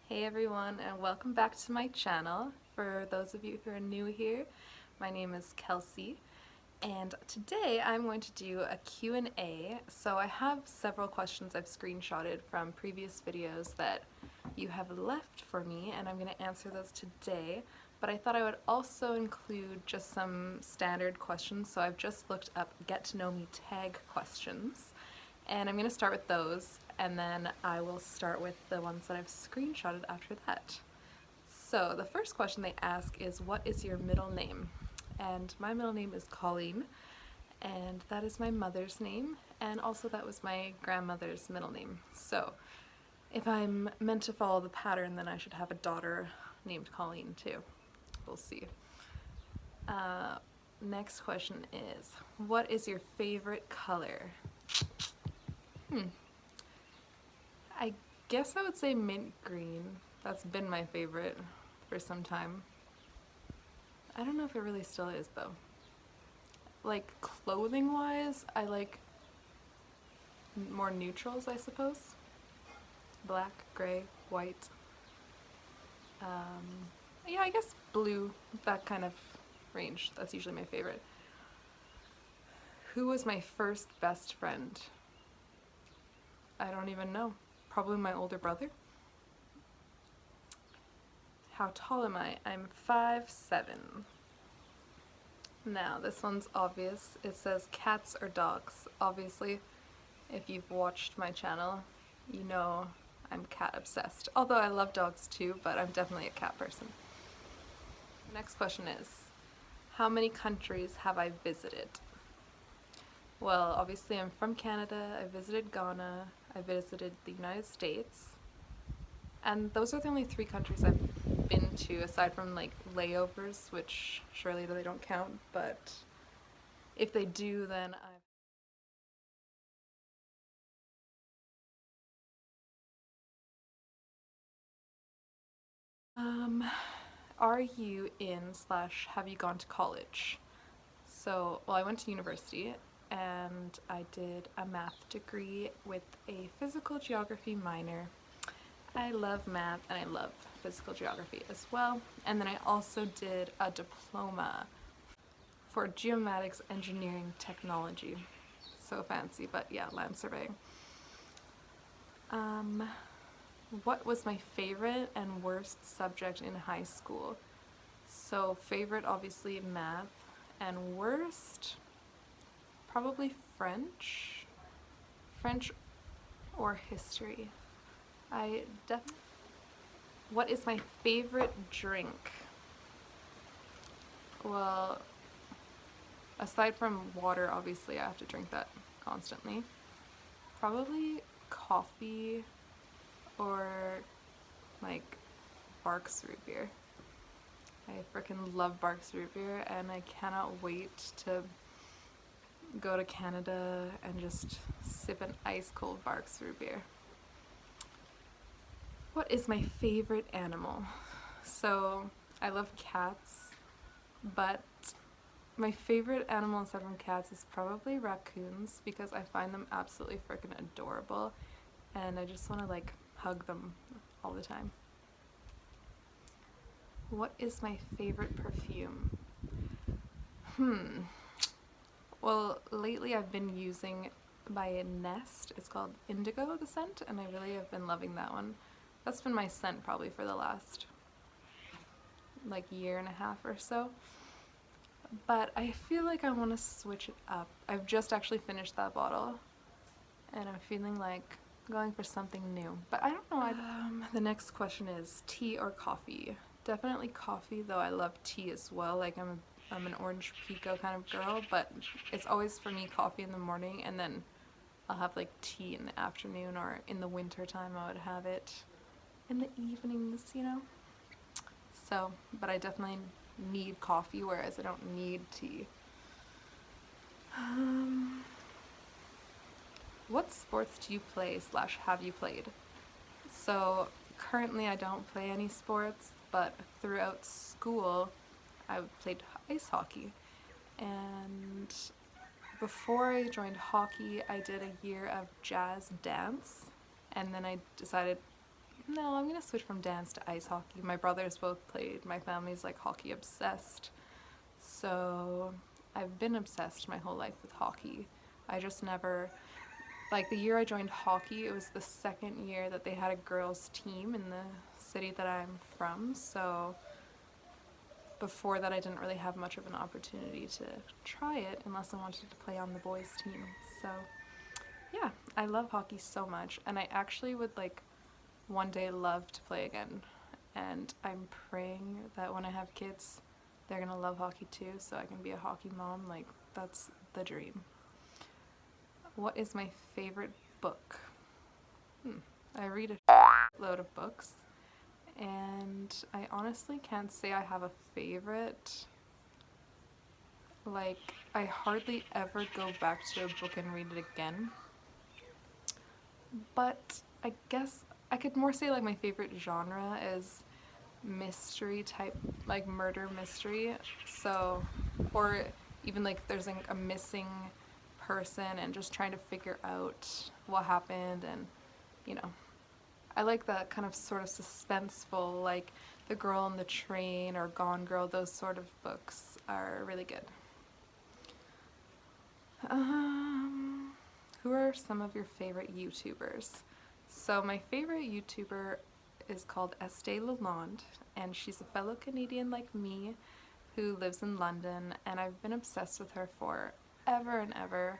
Hey everyone, and welcome back to my channel. For those of you who are new here, my name is Kelsey, and today I'm going to do a Q&A. So I have several questions I've screenshotted from previous videos that you have left for me, and I'm going to answer those today. But I thought I would also include just some standard questions, so I've just looked up get to know me tag questions. And I'm going to start with those, and then I will start with the ones that I've screenshotted after that. So the first question they ask is, what is your middle name? And my middle name is Colleen, and that is my mother's name, and also that was my grandmother's middle name. So if I'm meant to follow the pattern, then I should have a daughter named Colleen too. We'll see. Next question is, what is your favorite color? I guess I would say mint green. That's been my favorite for some time. I don't know if it really still is though. Like clothing wise, I like more neutrals, I suppose. Black, gray, white. Yeah, I guess blue, that kind of range. That's usually my favorite. Who was my first best friend? I don't even know. Probably my older brother. How tall am I? I'm 5'7". Now, this one's obvious. It says cats or dogs. Obviously, if you've watched my channel, you know I'm cat obsessed. Although I love dogs too, but I'm definitely a cat person. Next question is, how many countries have I visited? Well, obviously I'm from Canada. I visited Ghana. I visited the United States. And those are the only 3 countries I've been to, aside from like layovers, which surely they don't count, but if they do, then are you in slash have you gone to college? So, well, I went to university and I did a math degree with a physical geography minor. I love math and I love physical geography as well. And then I also did a diploma for geomatics engineering technology. So fancy, but yeah, land surveying. What was my favorite and worst subject in high school? So favorite, obviously math, and worst, probably French. French or history. I definitely. What is my favorite drink? Well, aside from water, obviously I have to drink that constantly. Probably coffee or like Barks root beer. I freaking love Barks root beer and I cannot wait to go to Canada and just sip an ice cold Barks root beer. What is my favorite animal? So I love cats, but my favorite animal aside from cats is probably raccoons because I find them absolutely freaking adorable and I just want to like hug them all the time. What is my favorite perfume? Well, lately I've been using by Nest. It's called Indigo, the scent, and I really have been loving that one. That's been my scent probably for the last like year and a half or so. But I feel like I want to switch it up. I've just actually finished that bottle and I'm feeling like going for something new. But I don't know. The next question is tea or coffee? Definitely coffee, though I love tea as well. Like I'm an orange pico kind of girl, but it's always for me coffee in the morning and then I'll have like tea in the afternoon, or in the winter time I would have it in the evenings, you know? So, but I definitely need coffee, whereas I don't need tea. What sports do you play slash have you played? So currently I don't play any sports, but throughout school I played ice hockey. And before I joined hockey, I did a year of jazz dance, and then I decided no, I'm gonna switch from dance to ice hockey. My brothers both played. My family's like hockey obsessed. So I've been obsessed my whole life with hockey. I just never, like the year I joined hockey, it was the second year that they had a girls' team in the city that I'm from. So before that, I didn't really have much of an opportunity to try it unless I wanted to play on the boys' team. So yeah, I love hockey so much, and I actually would like one day love to play again. And I'm praying that when I have kids, they're gonna love hockey too, so I can be a hockey mom. Like, that's the dream. What is my favorite book? I read a load of books, and I honestly can't say I have a favorite. Like, I hardly ever go back to a book and read it again. But I guess I could more say like my favorite genre is mystery type, like murder mystery. So, or even like there's like a missing person and just trying to figure out what happened, and you know, I like that kind of sort of suspenseful, like The Girl on the Train or Gone Girl. Those sort of books are really good. Um, who are some of your favorite YouTubers? So my favorite YouTuber is called Estee Lalonde, and she's a fellow Canadian like me who lives in London, and I've been obsessed with her for ever and ever.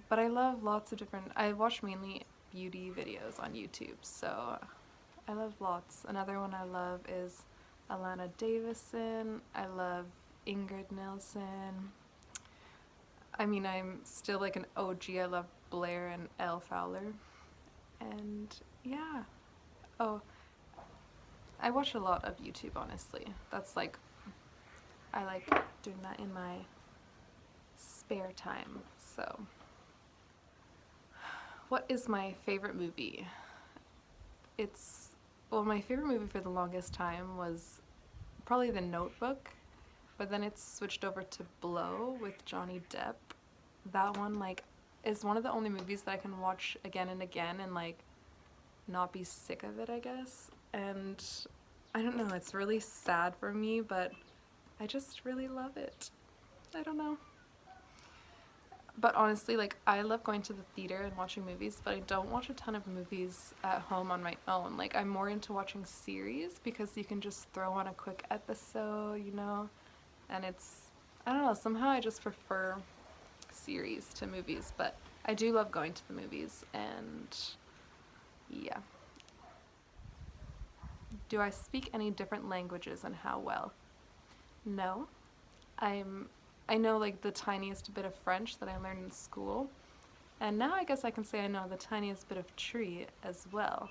But I love lots of different, I watch mainly beauty videos on YouTube, so I love lots. Another one I love is Alana Davison. I love Ingrid Nilsson. I mean, I'm still like an OG. I love Blair and Elle Fowler. And yeah. Oh, I watch a lot of YouTube, honestly. That's like, I like doing that in my spare time. So, what is my favorite movie? It's, well, my favorite movie for the longest time was probably The Notebook, but then it's switched over to Blow with Johnny Depp. That one, like, is one of the only movies that I can watch again and again and, like, not be sick of it, I guess. And I don't know, it's really sad for me, but I just really love it. I don't know. But honestly, like, I love going to the theater and watching movies, but I don't watch a ton of movies at home on my own. Like, I'm more into watching series because you can just throw on a quick episode, you know? And it's, I don't know, somehow I just prefer series to movies, but I do love going to the movies, and yeah. Do I speak any different languages, and how well? No. I'm I know like the tiniest bit of French that I learned in school. And now I guess I can say I know the tiniest bit of tree as well.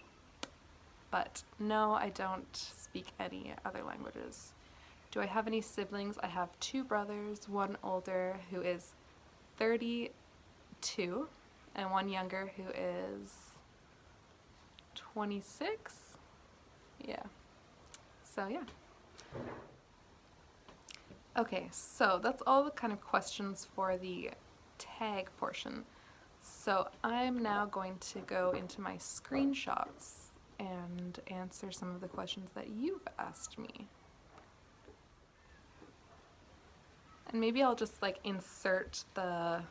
But no, I don't speak any other languages. Do I have any siblings? I have two brothers, one older who is 32 and one younger who is 26. Yeah. So yeah. Okay, so that's all the kind of questions for the tag portion. So I'm now going to go into my screenshots and answer some of the questions that you've asked me. And maybe I'll just like insert the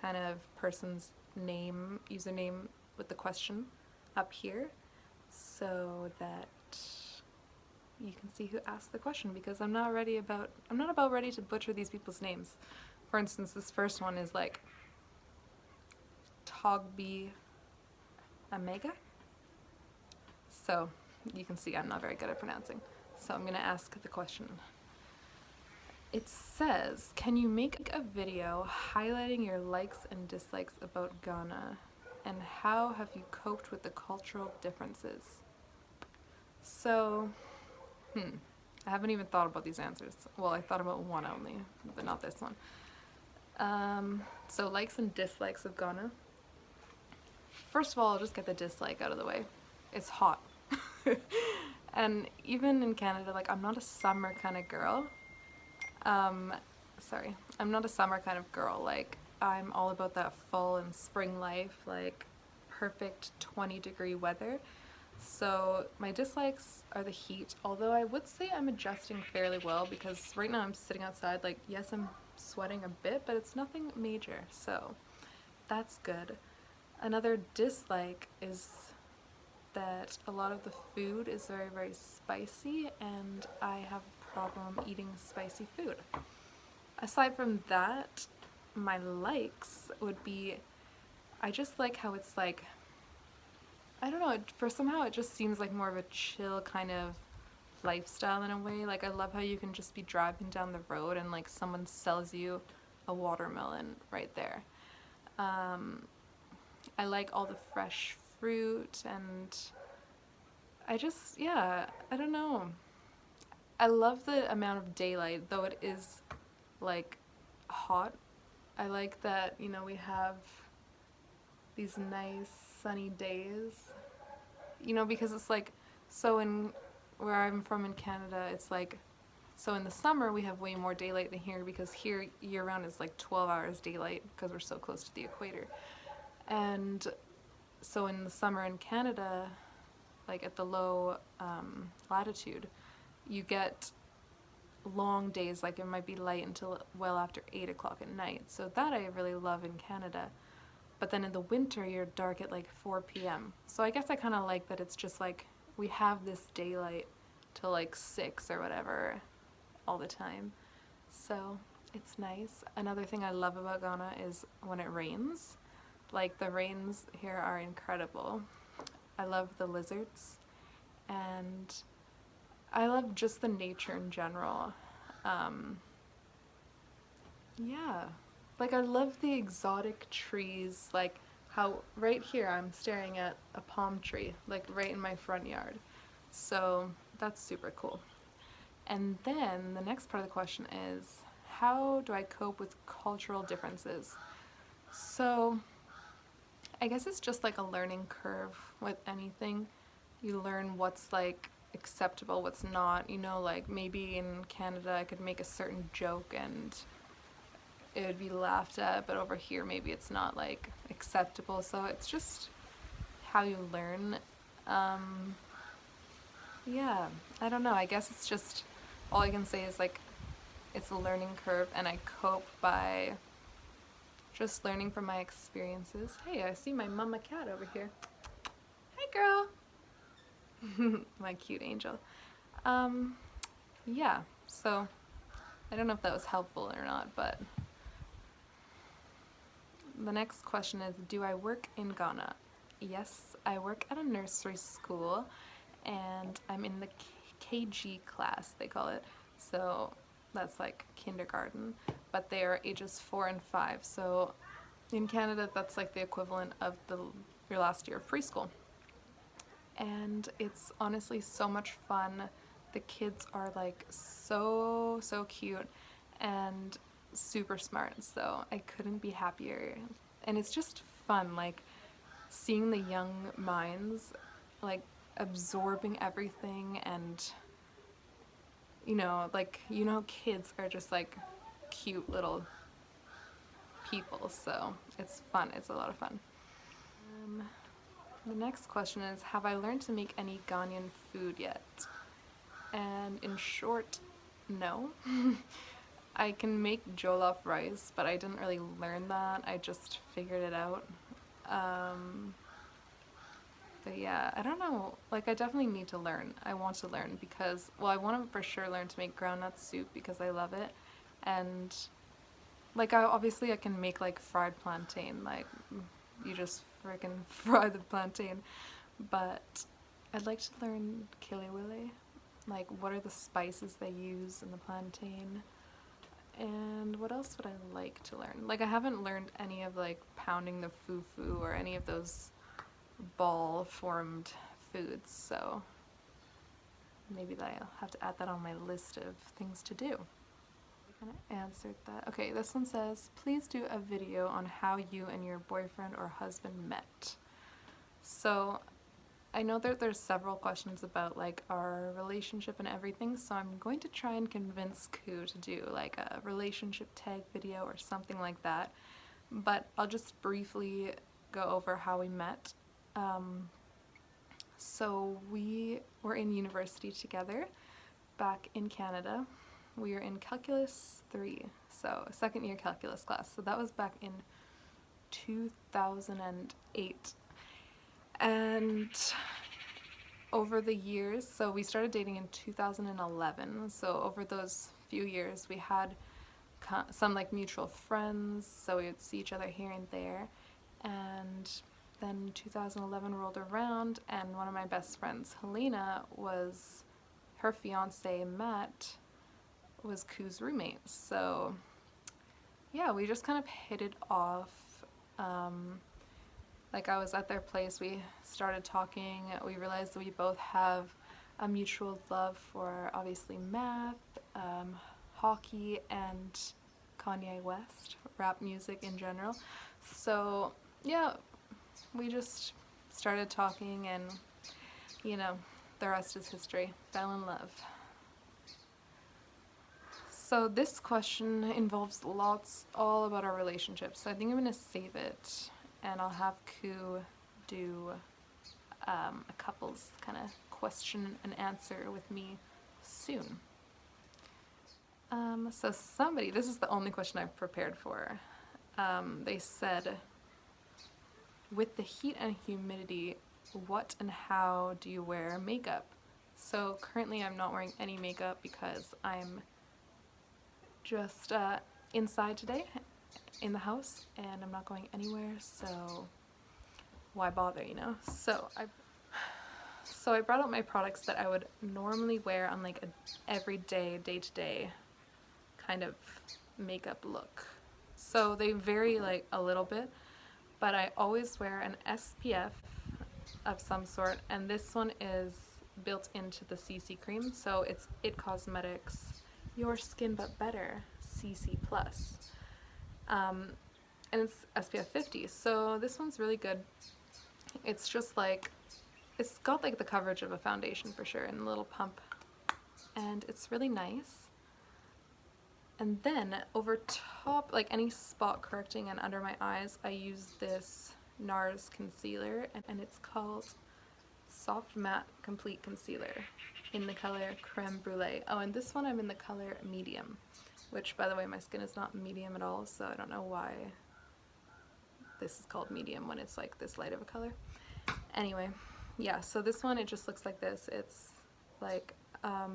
kind of person's name, username with the question up here so that you can see who asked the question, because I'm not about ready to butcher these people's names. For instance, this first one is like Togby Omega. So you can see I'm not very good at pronouncing. So I'm gonna ask the question. It says, can you make a video highlighting your likes and dislikes about Ghana? And how have you coped with the cultural differences? So, I haven't even thought about these answers. Well, I thought about one only, but not this one. So likes and dislikes of Ghana. First of all, I'll just get the dislike out of the way. It's hot. And even in Canada, like, I'm not a summer kind of girl. I'm not a summer kind of girl. Like, I'm all about that fall and spring life, like perfect 20-degree weather. So my dislikes are the heat, although I would say I'm adjusting fairly well because right now I'm sitting outside, like, yes, I'm sweating a bit, but it's nothing major, so that's good. Another dislike is that a lot of the food is very, very spicy, and I have a problem eating spicy food. Aside from that, my likes would be I just like how it's like, I don't know, for somehow it just seems like more of a chill kind of lifestyle in a way. Like, I love how you can just be driving down the road and like someone sells you a watermelon right there. Um, I like all the fresh fruit, and I just, yeah, I don't know. I love the amount of daylight, though it is like hot. I like that, we have these nice sunny days, because it's like, so in where I'm from in Canada, it's like, so in the summer we have way more daylight than here because here year round is like 12 hours daylight because we're so close to the equator. And so in the summer in Canada, like at the low latitude, you get long days, like it might be light until well after 8 o'clock at night. So that I really love in Canada. But then in the winter, you're dark at like 4 p.m. So I guess I kind of like that it's just like we have this daylight till like 6 or whatever all the time. So it's nice. Another thing I love about Ghana is when it rains. Like, the rains here are incredible. I love the lizards, and I love just the nature in general. Um, yeah. Like, I love the exotic trees, like how right here I'm staring at a palm tree, like right in my front yard. So that's super cool. And then the next part of the question is, how do I cope with cultural differences? So I guess it's just like a learning curve with anything. You learn what's like acceptable, what's not. Like maybe in Canada I could make a certain joke and it would be laughed at, but over here maybe it's not like acceptable. So it's just how you learn. Um, yeah, I don't know. I guess it's just all I can say is like it's a learning curve, and I cope by just learning from my experiences. Hey, I see my mama cat over here. Hey, girl. My cute angel. Um, yeah, so I don't know if that was helpful or not, but the next question is, do I work in Ghana? Yes, I work at a nursery school, and I'm in the KG class, they call it. So that's like kindergarten, but they are ages 4 and 5. So in Canada, that's like the equivalent of your last year of preschool. And it's honestly so much fun. The kids are like so, so cute and super smart, so I couldn't be happier. And it's just fun, like seeing the young minds like absorbing everything, and like kids are just like cute little people, so it's fun. It's a lot of fun. The next question is, have I learned to make any Ghanaian food yet? And in short, no. I can make jollof rice, but I didn't really learn that. I just figured it out. Um, but yeah, I don't know. Like, I definitely need to learn. I want to learn because, well, I want to for sure learn to make groundnut soup because I love it. And like, obviously I can make like fried plantain. Like, you just freaking fry the plantain. But I'd like to learn kiliwili. Like, what are the spices they use in the plantain? And what else would I like to learn? Like, I haven't learned any of like pounding the fufu or any of those ball formed foods, so maybe that I'll have to add that on my list of things to do. I kind of answered that. Okay, this one says, please do a video on how you and your boyfriend or husband met. So I know that there's several questions about like our relationship and everything, so I'm going to try and convince Ku to do like a relationship tag video or something like that. But I'll just briefly go over how we met. Um, So we were in university together back in Canada. We were in Calculus 3, so second year calculus class. So that was back in 2008. And over the years, so we started dating in 2011. So over those few years, we had some like mutual friends, so we would see each other here and there. And then 2011 rolled around, and one of my best friends, Helena, was her fiance Matt was Ku's roommate. So yeah, we just kind of hit it off. Like I was at their place, we started talking. We realized that we both have a mutual love for obviously math, hockey, and Kanye West, rap music in general. So yeah, we just started talking, and you know, the rest is history. Fell in love. So this question involves lots all about our relationship. So I think I'm gonna save it, and I'll have Ku do a couples kind of question and answer with me soon. So somebody, this is the only question I've prepared for. They said, with the heat and humidity, what and how do you wear makeup? So currently I'm not wearing any makeup because I'm just inside today in the house and I'm not going anywhere, so why bother, you know? So I brought out my products that I would normally wear on like a everyday, day-to-day kind of makeup look. So they vary like a little bit, but I always wear an SPF of some sort, and this one is built into the CC cream, so it's It Cosmetics Your Skin But Better CC Plus. And it's SPF 50, so this one's really good. It's just like, it's got like the coverage of a foundation for sure, and a little pump, and it's really nice. And then over top, like any spot correcting and under my eyes, I use this NARS concealer, and it's called Soft Matte Complete Concealer in the color Creme Brulee. Oh, and this one I'm in the color Medium, which by the way, my skin is not medium at all, so I don't know why this is called medium when it's like this light of a color. Anyway, yeah, so this one, it just looks like this. It's like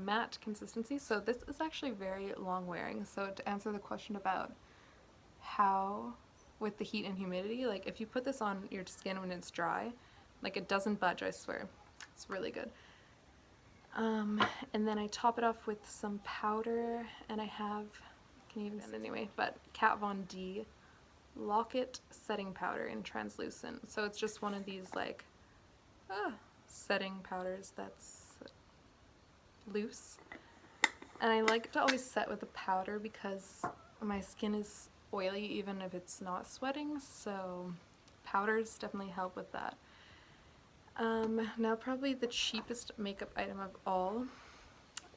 matte consistency, so this is actually very long wearing. So to answer the question about how with the heat and humidity, like if you put this on your skin when it's dry, like it doesn't budge, I swear. It's really good. And then I top it off with some powder, and I have, can even anyway, but Kat Von D Lock-It setting powder in translucent. So it's just one of these like setting powders that's loose, and I like to always set with a powder because my skin is oily even if it's not sweating, so powders definitely help with that. Now probably the cheapest makeup item of all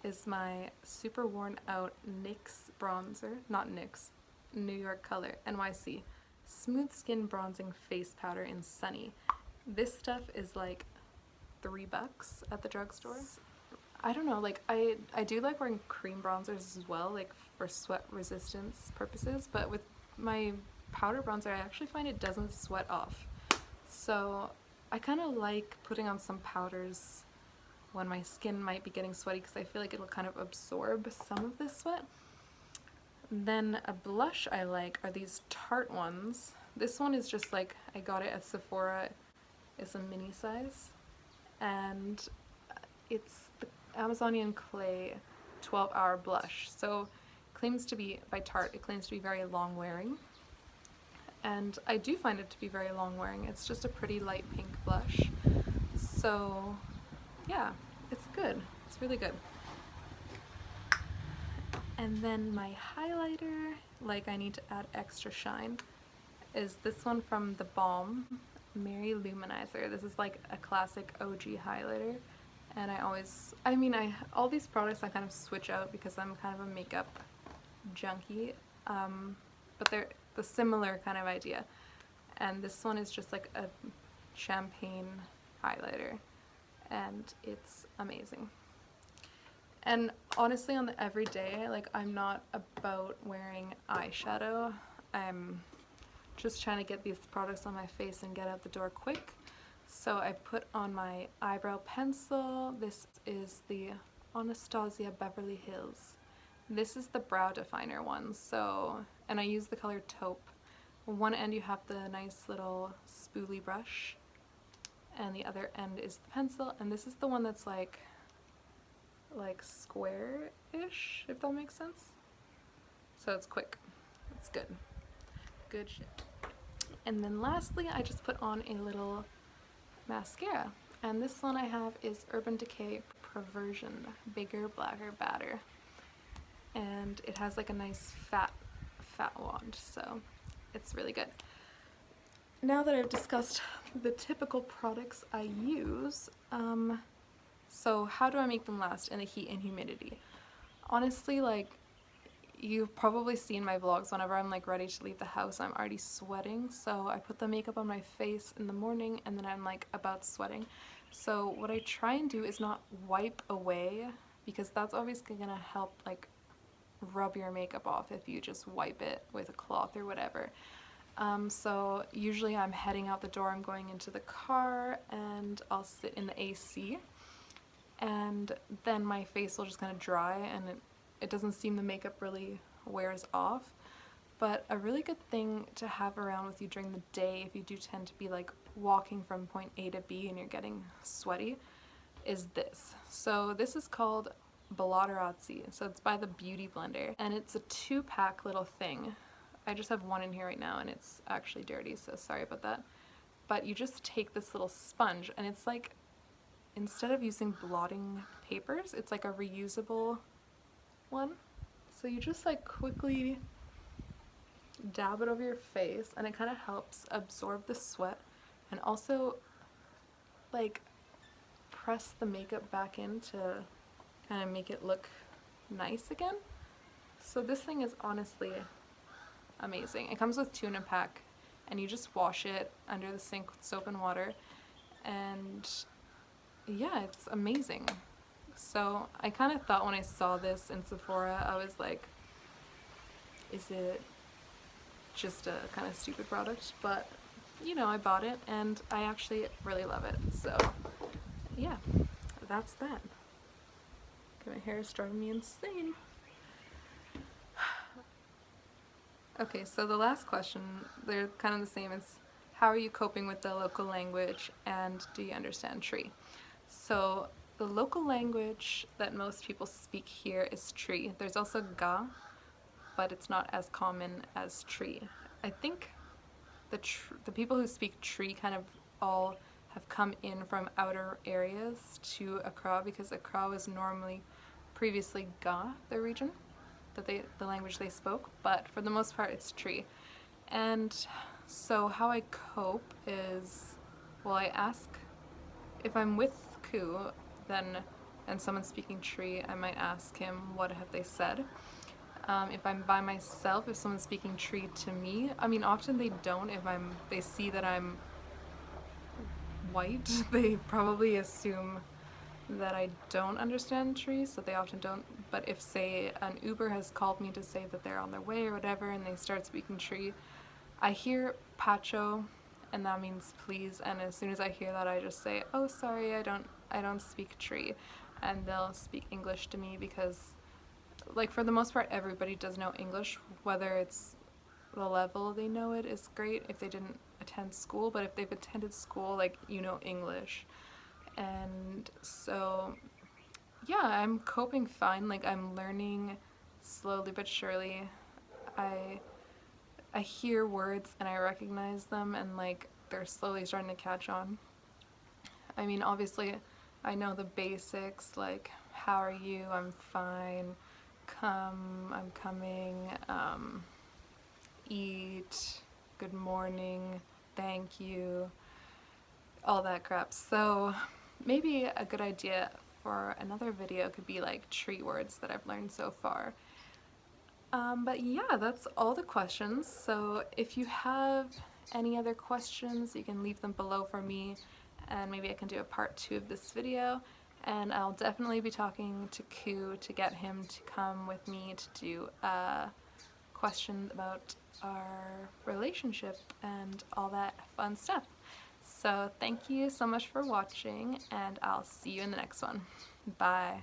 is my super worn out NYX bronzer, not NYX, New York Color, NYC, Smooth Skin Bronzing Face Powder in Sunny. This stuff is like $3 at the drugstore. I don't know, like I do like wearing cream bronzers as well, like for sweat resistance purposes, but with my powder bronzer I actually find it doesn't sweat off. So I kind of like putting on some powders when my skin might be getting sweaty because I feel like it'll kind of absorb some of this sweat. Then a blush I like are these Tarte ones. This one is just like, I got it at Sephora. It's a mini size, and it's the Amazonian Clay 12-Hour Blush. So claims to be, by Tarte, it claims to be very long wearing, and I do find it to be very long wearing. It's just a pretty light pink blush. So yeah, it's good. It's really good. And then my highlighter, like I need to add extra shine, is this one from The Balm Mary Luminizer. This is like a classic OG highlighter, and all these products I kind of switch out because I'm kind of a makeup junkie, but they're the similar kind of idea. And this one is just like a champagne highlighter, and it's amazing. And honestly, on the everyday, like, I'm not about wearing eyeshadow. I'm just trying to get these products on my face and get out the door quick. So I put on my eyebrow pencil. This is the Anastasia Beverly Hills. This is the brow definer one. So, and I use the color taupe. One end you have the nice little spoolie brush, and the other end is the pencil. And this is the one that's like square-ish, if that makes sense. So it's quick. It's good. Good shit. And then lastly, I just put on a little mascara. And this one I have is Urban Decay Perversion Bigger, Blacker, Badder. And it has like a nice fat wand, so it's really good. Now that I've discussed the typical products I use, so how do I make them last in the heat and humidity? Honestly, like, you've probably seen my vlogs. Whenever I'm like ready to leave the house, I'm already sweating, so I put the makeup on my face in the morning and then I'm like about sweating. So what I try and do is not wipe away, because that's obviously gonna help like rub your makeup off if you just wipe it with a cloth or whatever. So usually I'm heading out the door, I'm going into the car, and I'll sit in the AC, and then my face will just kind of dry, and it doesn't seem the makeup really wears off. But a really good thing to have around with you during the day, if you do tend to be like walking from point A to B and you're getting sweaty, is this. So this is called Blotterazzi. So it's by the Beauty Blender, and it's a 2-pack little thing. I just have one in here right now and it's actually dirty, so sorry about that. But you just take this little sponge, and it's like, instead of using blotting papers, it's like a reusable one. So you just like quickly dab it over your face, and it kind of helps absorb the sweat and also like press the makeup back in to kind of make it look nice again. So this thing is honestly amazing. It comes with 2 in a pack, and you just wash it under the sink with soap and water, and yeah, it's amazing. So I kind of thought when I saw this in Sephora, I was like, is it just a kind of stupid product? But you know, I bought it and I actually really love it. So yeah, that's that. My hair is driving me insane. Okay, so the last question, they're kind of the same. It's, how are you coping with the local language, and do you understand Tree? So the local language that most people speak here is Tree. There's also Ga, but it's not as common as Tree. I think the people who speak Tree kind of all have come in from outer areas to Accra, because Accra was normally previously Ga, the region, the language they spoke, but for the most part it's Tree. And so how I cope is, well, I ask, if I'm with Ku, and someone's speaking Tree, I might ask him, what have they said? If I'm by myself, if someone's speaking Tree to me, I mean, often they don't. If they see that I'm white, they probably assume that I don't understand Tree, so they often don't. But if, say, an Uber has called me to say that they're on their way or whatever, and they start speaking Tree, I hear Pacho, and that means please, and as soon as I hear that, I just say, oh, sorry, I don't speak Tree, and they'll speak English to me, because, like, for the most part, everybody does know English, whether it's the level they know it is great if they didn't attend school, but if they've attended school, like, you know English. And so yeah, I'm coping fine. Like, I'm learning slowly but surely. I hear words and I recognize them, and like they're slowly starting to catch on. I mean, obviously I know the basics, like, how are you? I'm fine. Come, I'm coming. Eat, good morning, thank you, all that crap. So maybe a good idea for another video could be like Tree words that I've learned so far. But yeah, that's all the questions. So if you have any other questions, you can leave them below for me, and maybe I can do a part 2 of this video. And I'll definitely be talking to Ku to get him to come with me to do questions about our relationship and all that fun stuff. So thank you so much for watching, and I'll see you in the next one. Bye.